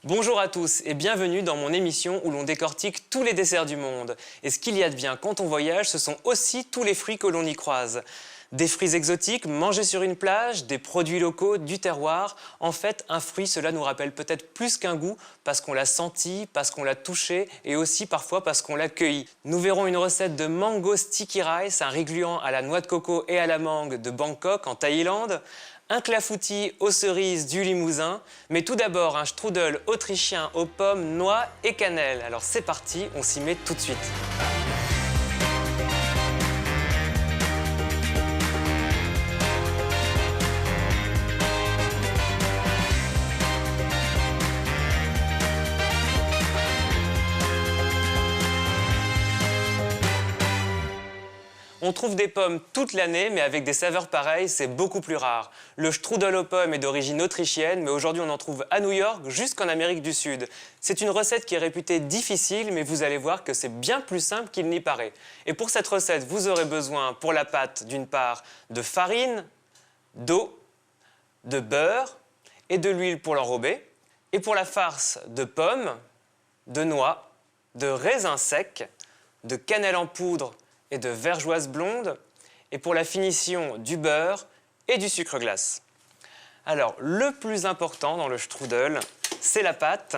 Bonjour à tous et bienvenue dans mon émission où l'on décortique tous les desserts du monde. Et ce qu'il y a de bien quand on voyage, ce sont aussi tous les fruits que l'on y croise. Des fruits exotiques mangés sur une plage, des produits locaux, du terroir. En fait, un fruit, cela nous rappelle peut-être plus qu'un goût parce qu'on l'a senti, parce qu'on l'a touché et aussi parfois parce qu'on l'a cueilli. Nous verrons une recette de mango sticky rice, un riz gluant à la noix de coco et à la mangue de Bangkok en Thaïlande. Un clafoutis aux cerises du Limousin, mais tout d'abord un strudel autrichien aux pommes, noix et cannelle. Alors c'est parti, on s'y met tout de suite. On trouve des pommes toute l'année, mais avec des saveurs pareilles, c'est beaucoup plus rare. Le strudel aux pommes est d'origine autrichienne, mais aujourd'hui on en trouve à New York, jusqu'en Amérique du Sud. C'est une recette qui est réputée difficile, mais vous allez voir que c'est bien plus simple qu'il n'y paraît. Et pour cette recette, vous aurez besoin, pour la pâte, d'une part, de farine, d'eau, de beurre et de l'huile pour l'enrober. Et pour la farce, de pommes, de noix, de raisins secs, de cannelle en poudre et de vergeoise blonde, et pour la finition, du beurre et du sucre glace. Alors, le plus important dans le strudel, c'est la pâte,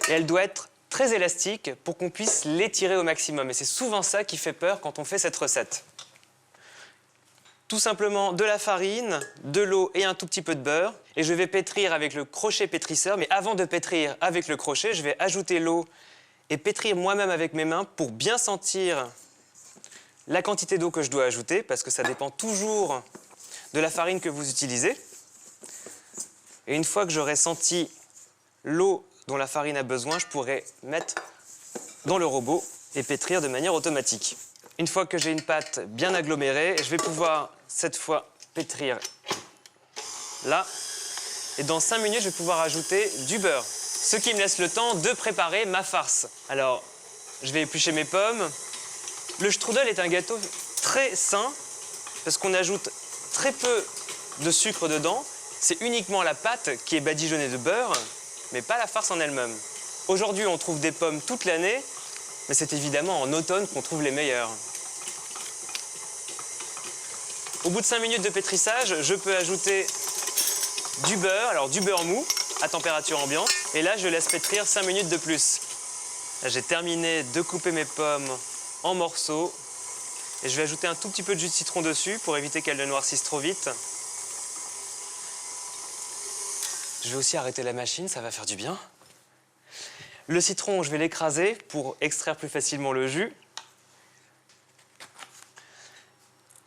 et elle doit être très élastique pour qu'on puisse l'étirer au maximum. Et c'est souvent ça qui fait peur quand on fait cette recette. Tout simplement de la farine, de l'eau et un tout petit peu de beurre. Et je vais pétrir avec le crochet pétrisseur, mais avant de pétrir avec le crochet, je vais ajouter l'eau et pétrir moi-même avec mes mains pour bien sentir la quantité d'eau que je dois ajouter, parce que ça dépend toujours de la farine que vous utilisez. Et une fois que j'aurai senti l'eau dont la farine a besoin, je pourrai mettre dans le robot et pétrir de manière automatique. Une fois que j'ai une pâte bien agglomérée, je vais pouvoir cette fois pétrir là. Et dans 5 minutes, je vais pouvoir ajouter du beurre. Ce qui me laisse le temps de préparer ma farce. Alors, je vais éplucher mes pommes. Le strudel est un gâteau très sain parce qu'on ajoute très peu de sucre dedans. C'est uniquement la pâte qui est badigeonnée de beurre, mais pas la farce en elle-même. Aujourd'hui, on trouve des pommes toute l'année, mais c'est évidemment en automne qu'on trouve les meilleures. Au bout de 5 minutes de pétrissage, je peux ajouter du beurre, alors du beurre mou à température ambiante, et là, je laisse pétrir 5 minutes de plus. Là, j'ai terminé de couper mes pommes en morceaux et je vais ajouter un tout petit peu de jus de citron dessus pour éviter qu'elle ne noircisse trop vite. Je vais aussi arrêter la machine, ça va faire du bien. Le citron, je vais l'écraser pour extraire plus facilement le jus.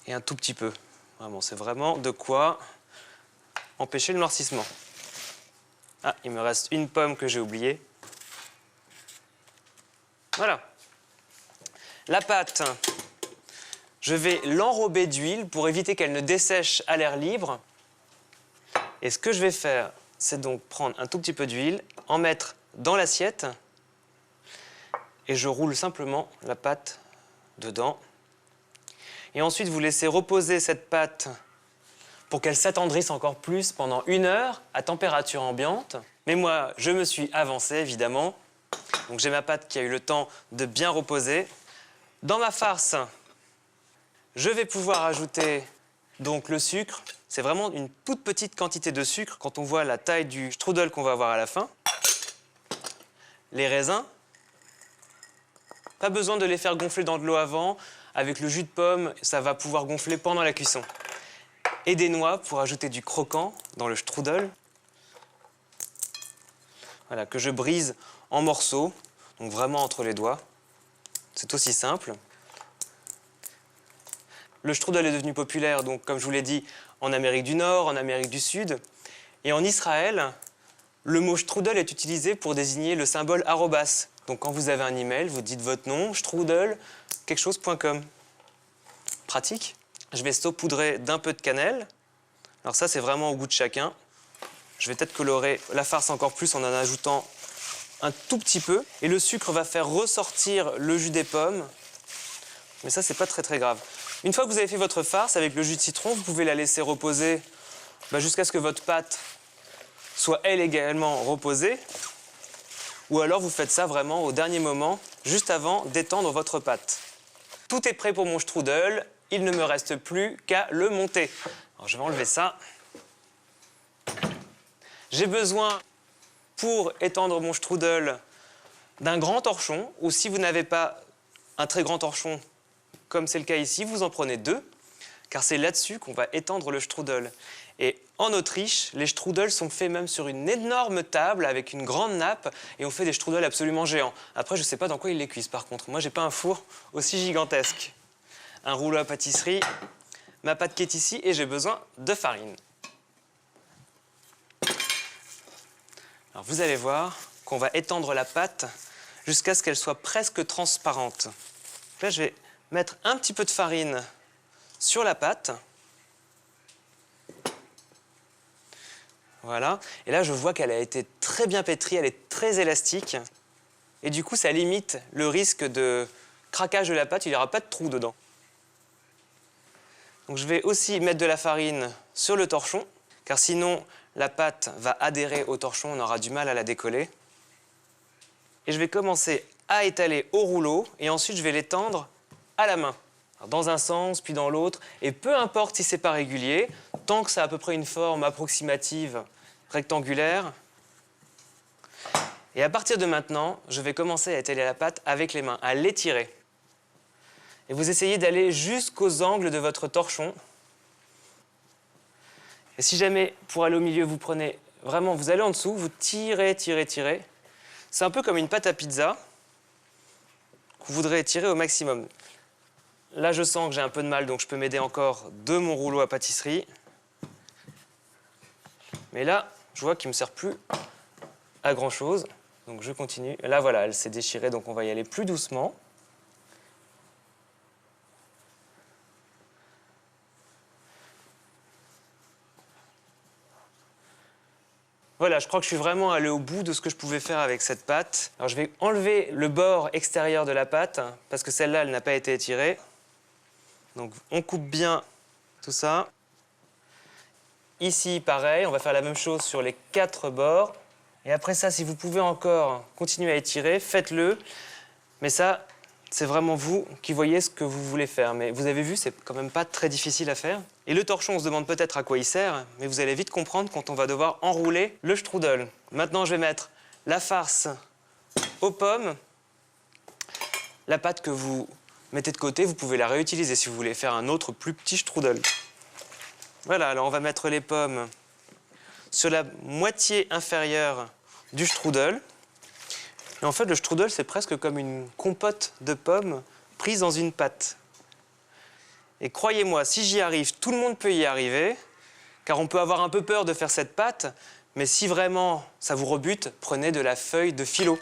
Et un tout petit peu. Vraiment, c'est vraiment de quoi empêcher le noircissement. Ah, il me reste une pomme que j'ai oubliée. Voilà. La pâte, je vais l'enrober d'huile pour éviter qu'elle ne dessèche à l'air libre. Et ce que je vais faire, c'est donc prendre un tout petit peu d'huile, en mettre dans l'assiette et je roule simplement la pâte dedans. Et ensuite, vous laissez reposer cette pâte pour qu'elle s'attendrisse encore plus pendant 1 heure à température ambiante. Mais moi, je me suis avancé, évidemment. Donc j'ai ma pâte qui a eu le temps de bien reposer. Dans ma farce, je vais pouvoir ajouter donc le sucre. C'est vraiment une toute petite quantité de sucre quand on voit la taille du strudel qu'on va avoir à la fin. Les raisins. Pas besoin de les faire gonfler dans de l'eau avant. Avec le jus de pomme, ça va pouvoir gonfler pendant la cuisson. Et des noix pour ajouter du croquant dans le strudel. Voilà, que je brise en morceaux, donc vraiment entre les doigts. C'est aussi simple. Le strudel est devenu populaire, donc, comme je vous l'ai dit, en Amérique du Nord, en Amérique du Sud. Et en Israël, le mot strudel est utilisé pour désigner le symbole arrobas. Donc quand vous avez un email, vous dites votre nom, strudel, quelque chose.com. Pratique. Je vais saupoudrer d'un peu de cannelle. Alors ça, c'est vraiment au goût de chacun. Je vais peut-être colorer la farce encore plus en ajoutant un tout petit peu. Et le sucre va faire ressortir le jus des pommes. Mais ça, c'est pas très grave. Une fois que vous avez fait votre farce avec le jus de citron, vous pouvez la laisser reposer jusqu'à ce que votre pâte soit elle également reposée. ou alors vous faites ça vraiment au dernier moment, juste avant d'étendre votre pâte. Tout est prêt pour mon strudel, il ne me reste plus qu'à le monter. Alors je vais enlever ça. J'ai besoin, pour étendre mon strudel, d'un grand torchon, ou si vous n'avez pas un très grand torchon, comme c'est le cas ici, vous en prenez 2, car c'est là-dessus qu'on va étendre le strudel. Et en Autriche, les strudels sont faits même sur une énorme table avec une grande nappe et on fait des strudels absolument géants. Après, je ne sais pas dans quoi ils les cuisent par contre. Moi, j'ai pas un four aussi gigantesque. Un rouleau à pâtisserie, ma pâte qui est ici et j'ai besoin de farine. Alors, vous allez voir qu'on va étendre la pâte jusqu'à ce qu'elle soit presque transparente. Là, je vais mettre un petit peu de farine sur la pâte. Voilà. Et là, je vois qu'elle a été très bien pétrie, elle est très élastique. Et du coup, ça limite le risque de craquage de la pâte, il n'y aura pas de trou dedans. Donc, je vais aussi mettre de la farine sur le torchon, car sinon, la pâte va adhérer au torchon, on aura du mal à la décoller. Et je vais commencer à étaler au rouleau, et ensuite, je vais l'étendre à la main. Dans un sens, puis dans l'autre, et peu importe si c'est pas régulier, tant que ça a à peu près une forme approximative rectangulaire. Et à partir de maintenant, je vais commencer à étaler la pâte avec les mains, à l'étirer. Et vous essayez d'aller jusqu'aux angles de votre torchon. Et si jamais, pour aller au milieu, vous prenez vraiment, vous allez en dessous, vous tirez, tirez, tirez. C'est un peu comme une pâte à pizza que vous voudrez étirer au maximum. Là, je sens que j'ai un peu de mal, donc je peux m'aider encore de mon rouleau à pâtisserie. Mais là, je vois qu'il ne me sert plus à grand-chose. Donc je continue. Là, voilà, elle s'est déchirée, donc on va y aller plus doucement. Voilà, je crois que je suis vraiment allé au bout de ce que je pouvais faire avec cette pâte. Alors je vais enlever le bord extérieur de la pâte, parce que celle-là, elle n'a pas été étirée. Donc on coupe bien tout ça. Ici, pareil, on va faire la même chose sur les 4 bords. Et après ça, si vous pouvez encore continuer à étirer, faites-le. Mais ça, c'est vraiment vous qui voyez ce que vous voulez faire. Mais vous avez vu, c'est quand même pas très difficile à faire. Et le torchon, on se demande peut-être à quoi il sert, mais vous allez vite comprendre quand on va devoir enrouler le strudel. Maintenant, je vais mettre la farce aux pommes. La pâte que vous mettez de côté, vous pouvez la réutiliser si vous voulez faire un autre plus petit strudel. Voilà, alors on va mettre les pommes sur la moitié inférieure du strudel. Et en fait, le strudel, c'est presque comme une compote de pommes prise dans une pâte. Et croyez-moi, si j'y arrive, tout le monde peut y arriver, car on peut avoir un peu peur de faire cette pâte, mais si vraiment ça vous rebute, prenez de la feuille de phyllo.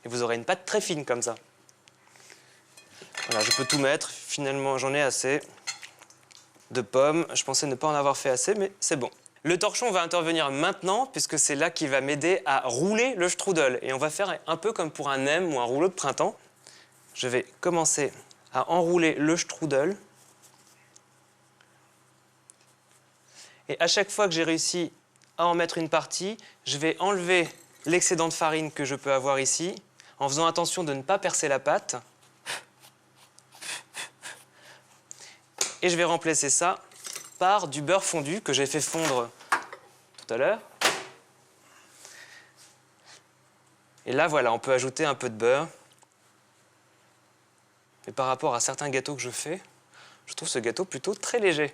Et vous aurez une pâte très fine comme ça. Voilà, je peux tout mettre. Finalement, j'en ai assez de pommes. Je pensais ne pas en avoir fait assez, mais c'est bon. Le torchon va intervenir maintenant, puisque c'est là qu'il va m'aider à rouler le strudel. Et on va faire un peu comme pour un nem ou un rouleau de printemps. Je vais commencer à enrouler le strudel. Et à chaque fois que j'ai réussi à en mettre une partie, je vais enlever l'excédent de farine que je peux avoir ici, en faisant attention de ne pas percer la pâte. Et je vais remplacer ça par du beurre fondu que j'ai fait fondre tout à l'heure. Et là, voilà, on peut ajouter un peu de beurre. Et par rapport à certains gâteaux que je fais, je trouve ce gâteau plutôt très léger.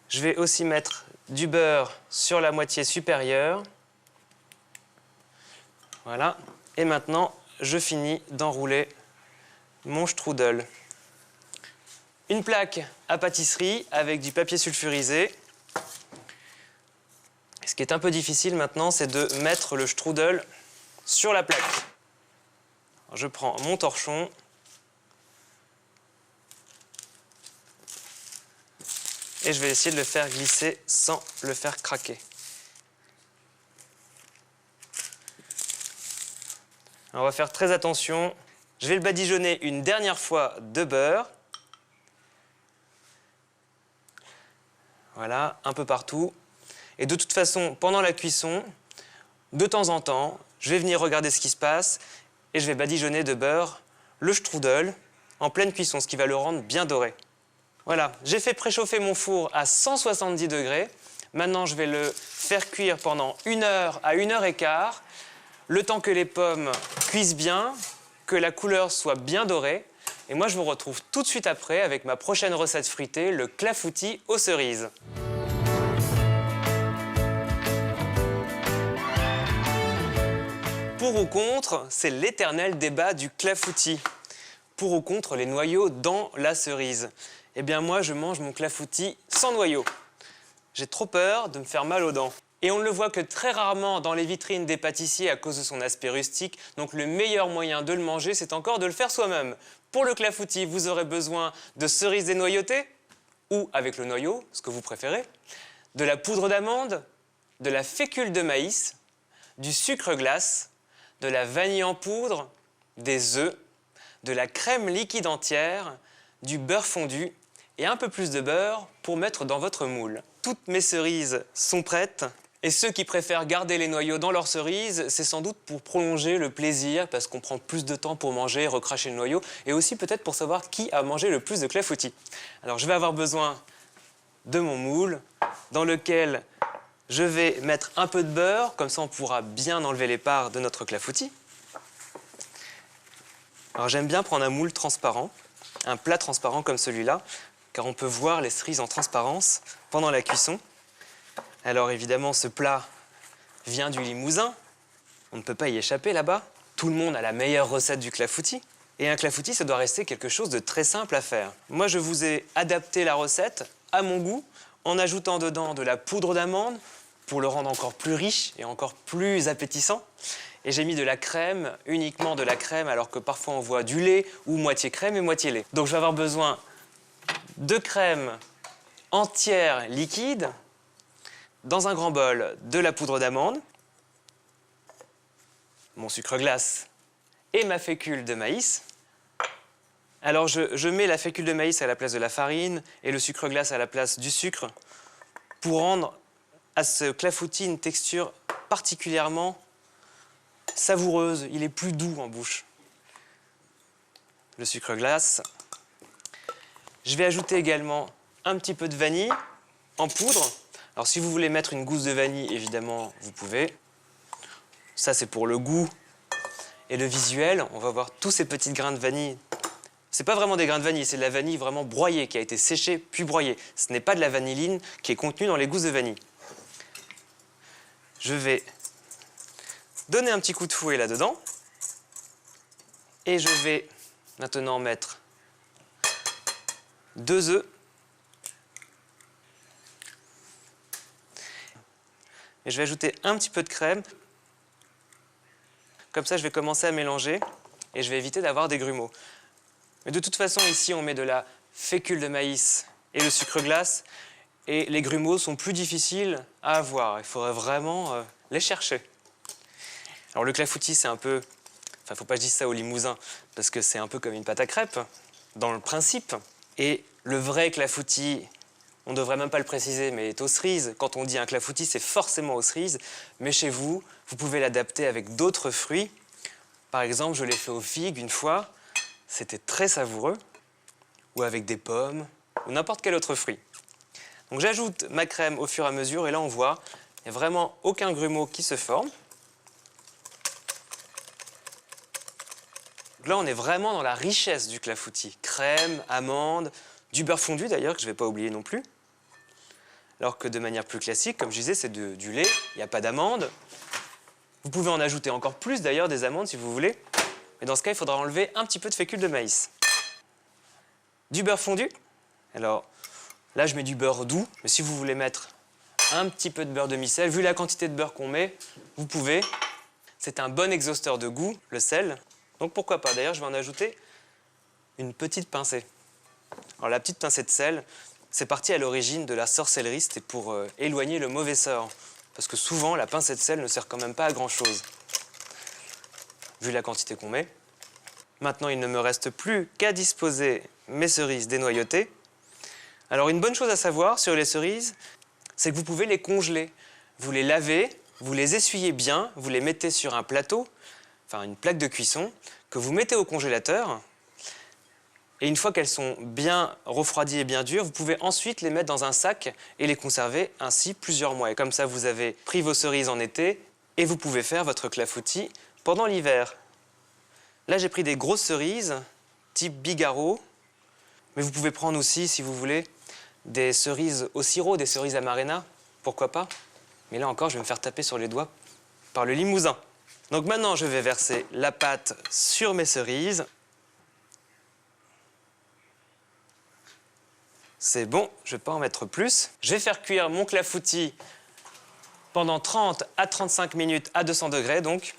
Je vais aussi mettre du beurre sur la moitié supérieure. Voilà. Et maintenant, je finis d'enrouler mon strudel. Une plaque à pâtisserie avec du papier sulfurisé. Ce qui est un peu difficile maintenant, c'est de mettre le strudel sur la plaque. Alors, je prends mon torchon. Et je vais essayer de le faire glisser sans le faire craquer. Alors, on va faire très attention. Je vais le badigeonner une dernière fois de beurre. Voilà, un peu partout. Et de toute façon, pendant la cuisson, de temps en temps, je vais venir regarder ce qui se passe et je vais badigeonner de beurre le strudel en pleine cuisson, ce qui va le rendre bien doré. Voilà, j'ai fait préchauffer mon four à 170 degrés. Maintenant, je vais le faire cuire pendant 1 heure à 1 heure et quart, le temps que les pommes cuisent bien, que la couleur soit bien dorée. Et moi, je vous retrouve tout de suite après avec ma prochaine recette fruitée, le clafoutis aux cerises. Pour ou contre, c'est l'éternel débat du clafoutis. Pour ou contre les noyaux dans la cerise. Eh bien moi, je mange mon clafoutis sans noyaux. J'ai trop peur de me faire mal aux dents. Et on ne le voit que très rarement dans les vitrines des pâtissiers à cause de son aspect rustique. Donc le meilleur moyen de le manger, c'est encore de le faire soi-même. Pour le clafoutis, vous aurez besoin de cerises dénoyautées, ou avec le noyau, ce que vous préférez, de la poudre d'amande, de la fécule de maïs, du sucre glace, de la vanille en poudre, des œufs, de la crème liquide entière, du beurre fondu et un peu plus de beurre pour mettre dans votre moule. Toutes mes cerises sont prêtes. Et ceux qui préfèrent garder les noyaux dans leurs cerises, c'est sans doute pour prolonger le plaisir, parce qu'on prend plus de temps pour manger, recracher le noyau, et aussi peut-être pour savoir qui a mangé le plus de clafoutis. Alors je vais avoir besoin de mon moule, dans lequel je vais mettre un peu de beurre, comme ça on pourra bien enlever les parts de notre clafoutis. Alors j'aime bien prendre un moule transparent, un plat transparent comme celui-là, car on peut voir les cerises en transparence pendant la cuisson. Alors évidemment, ce plat vient du Limousin. On ne peut pas y échapper là-bas. Tout le monde a la meilleure recette du clafoutis. Et un clafoutis, ça doit rester quelque chose de très simple à faire. Moi, je vous ai adapté la recette à mon goût en ajoutant dedans de la poudre d'amande pour le rendre encore plus riche et encore plus appétissant. Et j'ai mis de la crème, uniquement de la crème, alors que parfois on voit du lait ou moitié crème et moitié lait. Donc je vais avoir besoin de crème entière liquide, dans un grand bol de la poudre d'amande, mon sucre glace et ma fécule de maïs. Alors je mets la fécule de maïs à la place de la farine et le sucre glace à la place du sucre pour rendre à ce clafoutis une texture particulièrement savoureuse. Il est plus doux en bouche. Le sucre glace. Je vais ajouter également un petit peu de vanille en poudre. Alors si vous voulez mettre une gousse de vanille, évidemment, vous pouvez. Ça, c'est pour le goût et le visuel. On va voir tous ces petits grains de vanille. C'est pas vraiment des grains de vanille, c'est de la vanille vraiment broyée, qui a été séchée puis broyée. Ce n'est pas de la vanilline qui est contenue dans les gousses de vanille. Je vais donner un petit coup de fouet là-dedans. Et je vais maintenant mettre 2 œufs. Et je vais ajouter un petit peu de crème. Comme ça, je vais commencer à mélanger et je vais éviter d'avoir des grumeaux. Mais de toute façon, ici, on met de la fécule de maïs et le sucre glace. Et les grumeaux sont plus difficiles à avoir. Il faudrait vraiment les chercher. Alors le clafoutis, c'est un peu... Enfin, faut pas que je dise ça au Limousin, parce que c'est un peu comme une pâte à crêpes, dans le principe. Et le vrai clafoutis, on ne devrait même pas le préciser, mais est aux cerises. Quand on dit un clafoutis, c'est forcément aux cerises. Mais chez vous, vous pouvez l'adapter avec d'autres fruits. Par exemple, je l'ai fait aux figues une fois. C'était très savoureux. Ou avec des pommes, ou n'importe quel autre fruit. Donc j'ajoute ma crème au fur et à mesure, et là on voit, il n'y a vraiment aucun grumeau qui se forme. Donc là, on est vraiment dans la richesse du clafoutis. Crème, amande, du beurre fondu d'ailleurs, que je ne vais pas oublier non plus. Alors que de manière plus classique, comme je disais, c'est du lait, il n'y a pas d'amande. Vous pouvez en ajouter encore plus d'ailleurs, des amandes si vous voulez. Mais dans ce cas, il faudra enlever un petit peu de fécule de maïs. Du beurre fondu. Alors là, je mets du beurre doux, mais si vous voulez mettre un petit peu de beurre demi-sel, vu la quantité de beurre qu'on met, vous pouvez. C'est un bon exhausteur de goût, le sel. Donc pourquoi pas. D'ailleurs, je vais en ajouter une petite pincée. Alors la petite pincée de sel, c'est parti à l'origine de la sorcellerie, c'était pour éloigner le mauvais sort. Parce que souvent, la pincée de sel ne sert quand même pas à grand-chose. Vu la quantité qu'on met. Maintenant, il ne me reste plus qu'à disposer mes cerises dénoyautées. Alors une bonne chose à savoir sur les cerises, c'est que vous pouvez les congeler. Vous les lavez, vous les essuyez bien, vous les mettez sur un plateau, enfin une plaque de cuisson, que vous mettez au congélateur. Et une fois qu'elles sont bien refroidies et bien dures, vous pouvez ensuite les mettre dans un sac et les conserver ainsi plusieurs mois. Et comme ça, vous avez pris vos cerises en été et vous pouvez faire votre clafoutis pendant l'hiver. Là, j'ai pris des grosses cerises, type Bigarreau, mais vous pouvez prendre aussi, si vous voulez, des cerises au sirop, des cerises amarena, pourquoi pas. Mais là encore, je vais me faire taper sur les doigts par le Limousin. Donc maintenant, je vais verser la pâte sur mes cerises. C'est bon, je ne vais pas en mettre plus. Je vais faire cuire mon clafoutis pendant 30 à 35 minutes à 200 degrés, donc.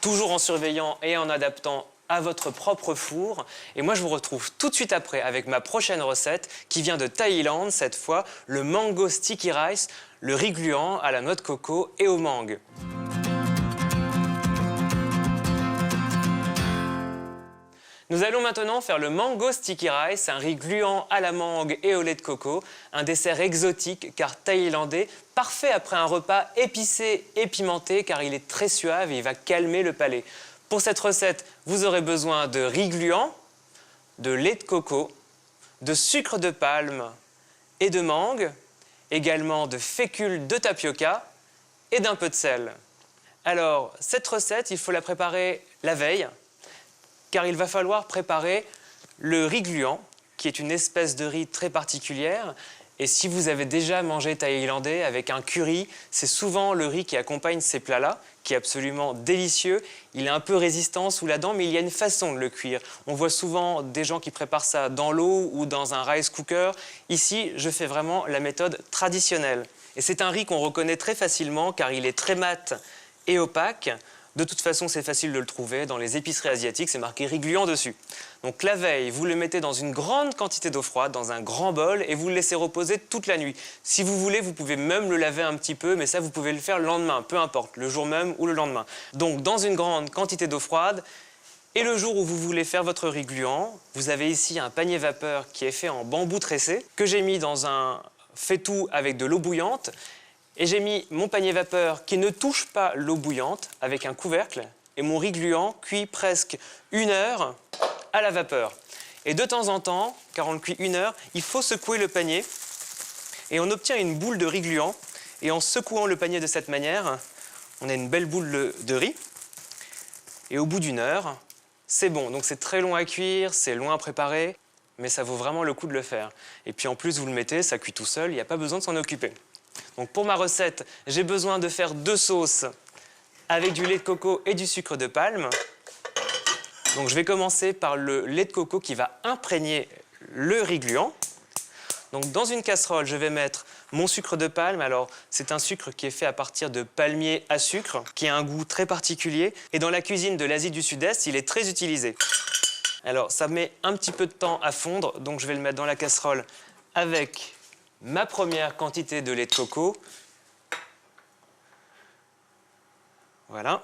Toujours en surveillant et en adaptant à votre propre four. Et moi, je vous retrouve tout de suite après avec ma prochaine recette qui vient de Thaïlande, cette fois, le mango sticky rice, le riz gluant à la noix de coco et au mangue. Nous allons maintenant faire le mango sticky rice, un riz gluant à la mangue et au lait de coco, un dessert exotique car thaïlandais, parfait après un repas épicé et pimenté car il est très suave et il va calmer le palais. Pour cette recette, vous aurez besoin de riz gluant, de lait de coco, de sucre de palme et de mangue, également de fécule de tapioca et d'un peu de sel. Alors, cette recette, il faut la préparer la veille, car il va falloir préparer le riz gluant, qui est une espèce de riz très particulière. Et si vous avez déjà mangé thaïlandais avec un curry, c'est souvent le riz qui accompagne ces plats-là, qui est absolument délicieux. Il est un peu résistant sous la dent, mais il y a une façon de le cuire. On voit souvent des gens qui préparent ça dans l'eau ou dans un rice cooker. Ici, je fais vraiment la méthode traditionnelle. Et c'est un riz qu'on reconnaît très facilement, car il est très mat et opaque. De toute façon, c'est facile de le trouver. Dans les épiceries asiatiques, c'est marqué riz gluant dessus. Donc la veille, vous le mettez dans une grande quantité d'eau froide, dans un grand bol, et vous le laissez reposer toute la nuit. Si vous voulez, vous pouvez même le laver un petit peu, mais ça, vous pouvez le faire le lendemain, peu importe, le jour même ou le lendemain. Donc dans une grande quantité d'eau froide, et le jour où vous voulez faire votre riz gluant, vous avez ici un panier vapeur qui est fait en bambou tressé, que j'ai mis dans un faitout avec de l'eau bouillante. Et j'ai mis mon panier vapeur qui ne touche pas l'eau bouillante avec un couvercle et mon riz gluant cuit presque 1 heure à la vapeur. Et de temps en temps, car on le cuit 1 heure, il faut secouer le panier et on obtient une boule de riz gluant. Et en secouant le panier de cette manière, on a une belle boule de riz. Et au bout d'1 heure, c'est bon. Donc c'est très long à cuire, c'est long à préparer, mais ça vaut vraiment le coup de le faire. Et puis en plus, vous le mettez, ça cuit tout seul, il n'y a pas besoin de s'en occuper. Donc pour ma recette, j'ai besoin de faire 2 sauces avec du lait de coco et du sucre de palme. Donc je vais commencer par le lait de coco qui va imprégner le riz gluant. Donc dans une casserole, je vais mettre mon sucre de palme. Alors c'est un sucre qui est fait à partir de palmier à sucre, qui a un goût très particulier. Et dans la cuisine de l'Asie du Sud-Est, il est très utilisé. Alors ça met un petit peu de temps à fondre, donc je vais le mettre dans la casserole avec ma première quantité de lait de coco. Voilà.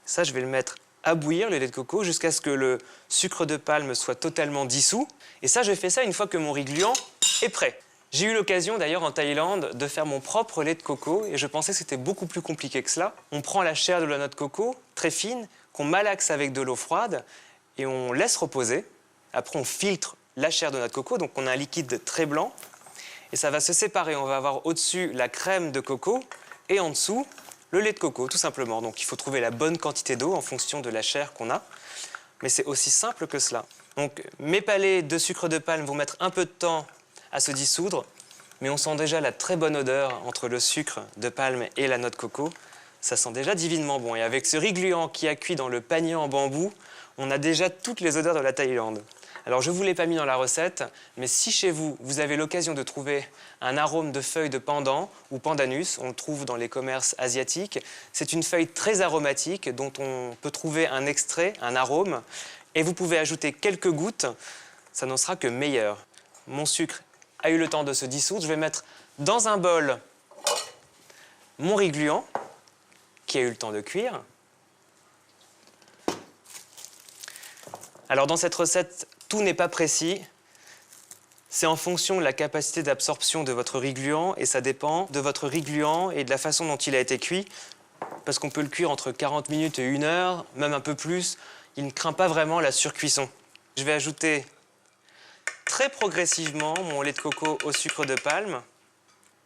Ça, je vais le mettre à bouillir, le lait de coco, jusqu'à ce que le sucre de palme soit totalement dissous. Et ça, je fais ça une fois que mon riz gluant est prêt. J'ai eu l'occasion, d'ailleurs, en Thaïlande, de faire mon propre lait de coco et je pensais que c'était beaucoup plus compliqué que cela. On prend la chair de la noix de coco, très fine, qu'on malaxe avec de l'eau froide et on laisse reposer. Après, on filtre la chair de noix de coco, donc on a un liquide très blanc. Et ça va se séparer. On va avoir au-dessus la crème de coco et en dessous le lait de coco, tout simplement. Donc il faut trouver la bonne quantité d'eau en fonction de la chair qu'on a. Mais c'est aussi simple que cela. Donc mes palets de sucre de palme vont mettre un peu de temps à se dissoudre, mais on sent déjà la très bonne odeur entre le sucre de palme et la noix de coco. Ça sent déjà divinement bon. Et avec ce riz gluant qui a cuit dans le panier en bambou, on a déjà toutes les odeurs de la Thaïlande. Alors je ne vous l'ai pas mis dans la recette, mais si chez vous, vous avez l'occasion de trouver un arôme de feuilles de pandan ou pandanus, on le trouve dans les commerces asiatiques, c'est une feuille très aromatique dont on peut trouver un extrait, un arôme, et vous pouvez ajouter quelques gouttes, ça n'en sera que meilleur. Mon sucre a eu le temps de se dissoudre, je vais mettre dans un bol mon riz gluant, qui a eu le temps de cuire. Alors dans cette recette, tout n'est pas précis. C'est en fonction de la capacité d'absorption de votre riz gluant et ça dépend de votre riz gluant et de la façon dont il a été cuit. Parce qu'on peut le cuire entre 40 minutes et 1 heure, même un peu plus. Il ne craint pas vraiment la surcuisson. Je vais ajouter très progressivement mon lait de coco au sucre de palme,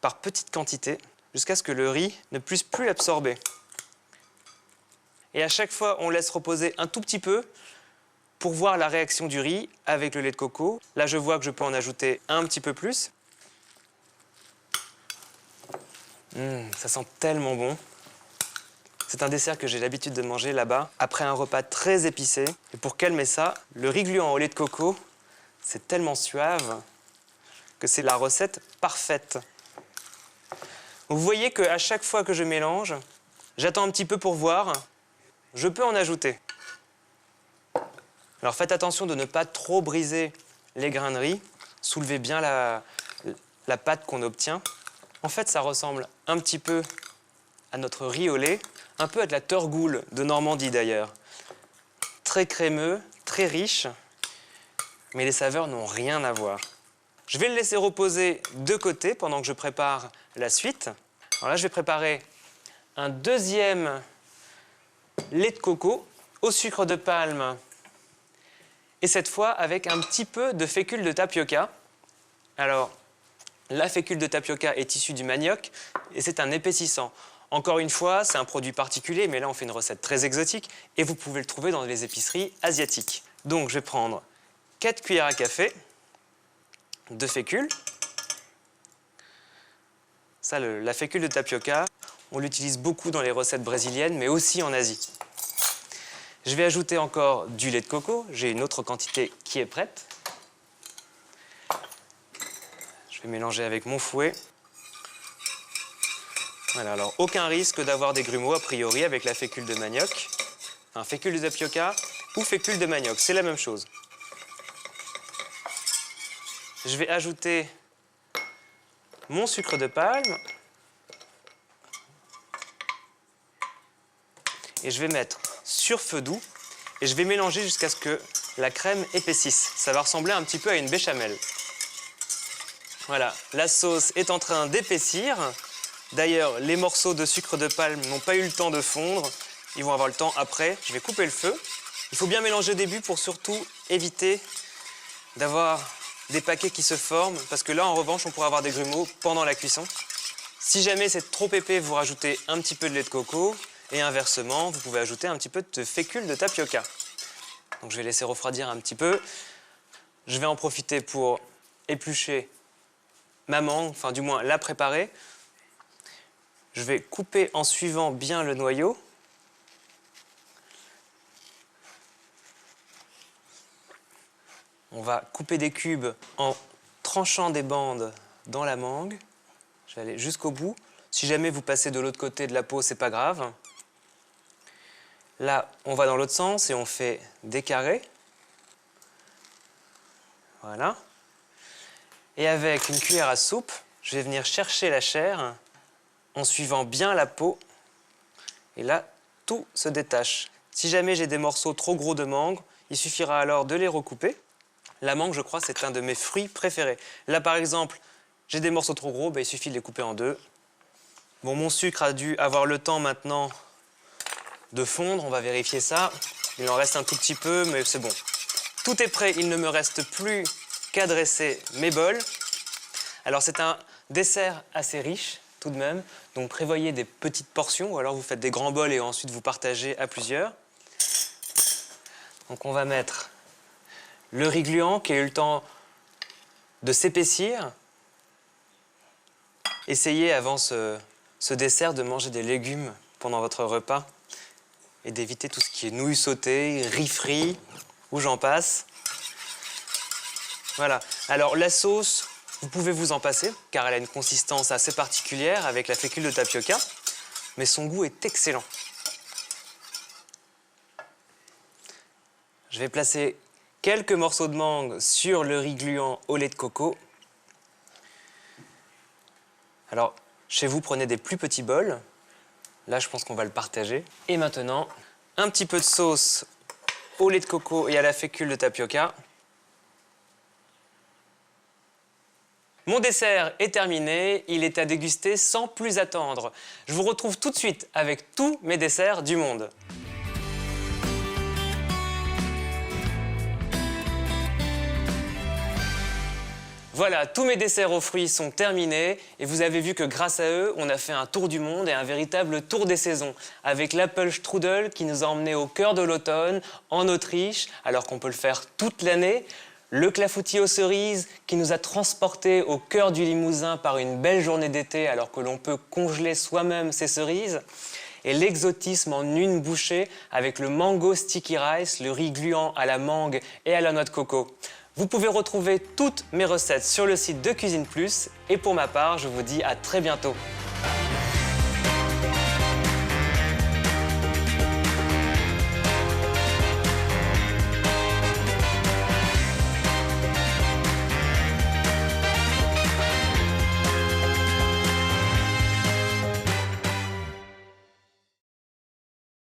par petites quantités, jusqu'à ce que le riz ne puisse plus l'absorber. Et à chaque fois, on laisse reposer un tout petit peu pour voir la réaction du riz avec le lait de coco. Là, je vois que je peux en ajouter un petit peu plus. Ça sent tellement bon. C'est un dessert que j'ai l'habitude de manger là-bas, après un repas très épicé. Et pour calmer ça, le riz gluant au lait de coco, c'est tellement suave que c'est la recette parfaite. Vous voyez qu'à chaque fois que je mélange, j'attends un petit peu pour voir. Je peux en ajouter. Alors faites attention de ne pas trop briser les grains de riz. Soulevez bien la pâte qu'on obtient. En fait, ça ressemble un petit peu à notre riz au lait, un peu à de la torgoule de Normandie d'ailleurs. Très crémeux, très riche, mais les saveurs n'ont rien à voir. Je vais le laisser reposer de côté pendant que je prépare la suite. Alors là, je vais préparer un deuxième lait de coco au sucre de palme et cette fois avec un petit peu de fécule de tapioca. Alors, la fécule de tapioca est issue du manioc et c'est un épaississant. Encore une fois, c'est un produit particulier, mais là, on fait une recette très exotique et vous pouvez le trouver dans les épiceries asiatiques. Donc, je vais prendre 4 cuillères à café de fécule. Ça, la fécule de tapioca, on l'utilise beaucoup dans les recettes brésiliennes, mais aussi en Asie. Je vais ajouter encore du lait de coco. J'ai une autre quantité qui est prête. Je vais mélanger avec mon fouet. Voilà, alors aucun risque d'avoir des grumeaux a priori avec la fécule de manioc. Enfin, fécule de tapioca ou fécule de manioc, c'est la même chose. Je vais ajouter mon sucre de palme. Et je vais mettre sur feu doux et je vais mélanger jusqu'à ce que la crème épaississe. Ça va ressembler un petit peu à une béchamel. Voilà, la sauce est en train d'épaissir. D'ailleurs, les morceaux de sucre de palme n'ont pas eu le temps de fondre. Ils vont avoir le temps après. Je vais couper le feu. Il faut bien mélanger au début pour surtout éviter d'avoir des paquets qui se forment. Parce que là, en revanche, on pourrait avoir des grumeaux pendant la cuisson. Si jamais c'est trop épais, vous rajoutez un petit peu de lait de coco. Et inversement, vous pouvez ajouter un petit peu de fécule de tapioca. Donc je vais laisser refroidir un petit peu. Je vais en profiter pour éplucher ma mangue, enfin du moins la préparer. Je vais couper en suivant bien le noyau. On va couper des cubes en tranchant des bandes dans la mangue. Je vais aller jusqu'au bout. Si jamais vous passez de l'autre côté de la peau, c'est pas grave. Là, on va dans l'autre sens et on fait des carrés. Voilà. Et avec une cuillère à soupe, je vais venir chercher la chair en suivant bien la peau. Et là, tout se détache. Si jamais j'ai des morceaux trop gros de mangue, il suffira alors de les recouper. La mangue, je crois, c'est un de mes fruits préférés. Là, par exemple, j'ai des morceaux trop gros, il suffit de les couper en deux. Bon, mon sucre a dû avoir le temps maintenant de fondre, on va vérifier ça. Il en reste un tout petit peu, mais c'est bon. Tout est prêt, il ne me reste plus qu'à dresser mes bols. Alors c'est un dessert assez riche tout de même, donc prévoyez des petites portions ou alors vous faites des grands bols et ensuite vous partagez à plusieurs. Donc on va mettre le riz gluant qui a eu le temps de s'épaissir. Essayez avant ce dessert de manger des légumes pendant votre repas et d'éviter tout ce qui est nouilles sautées, riz frit ou j'en passe. Voilà. Alors la sauce, vous pouvez vous en passer car elle a une consistance assez particulière avec la fécule de tapioca, mais son goût est excellent. Je vais placer quelques morceaux de mangue sur le riz gluant au lait de coco. Alors, chez vous, prenez des plus petits bols. Là, je pense qu'on va le partager. Et maintenant, un petit peu de sauce au lait de coco et à la fécule de tapioca. Mon dessert est terminé, il est à déguster sans plus attendre. Je vous retrouve tout de suite avec tous mes desserts du monde. Voilà, tous mes desserts aux fruits sont terminés et vous avez vu que grâce à eux, on a fait un tour du monde et un véritable tour des saisons avec l'Apple Strudel qui nous a emmenés au cœur de l'automne, en Autriche, alors qu'on peut le faire toute l'année. Le clafoutis aux cerises qui nous a transportés au cœur du Limousin par une belle journée d'été alors que l'on peut congeler soi-même ses cerises. Et l'exotisme en une bouchée avec le mango sticky rice, le riz gluant à la mangue et à la noix de coco. Vous pouvez retrouver toutes mes recettes sur le site de Cuisine Plus et pour ma part, je vous dis à très bientôt.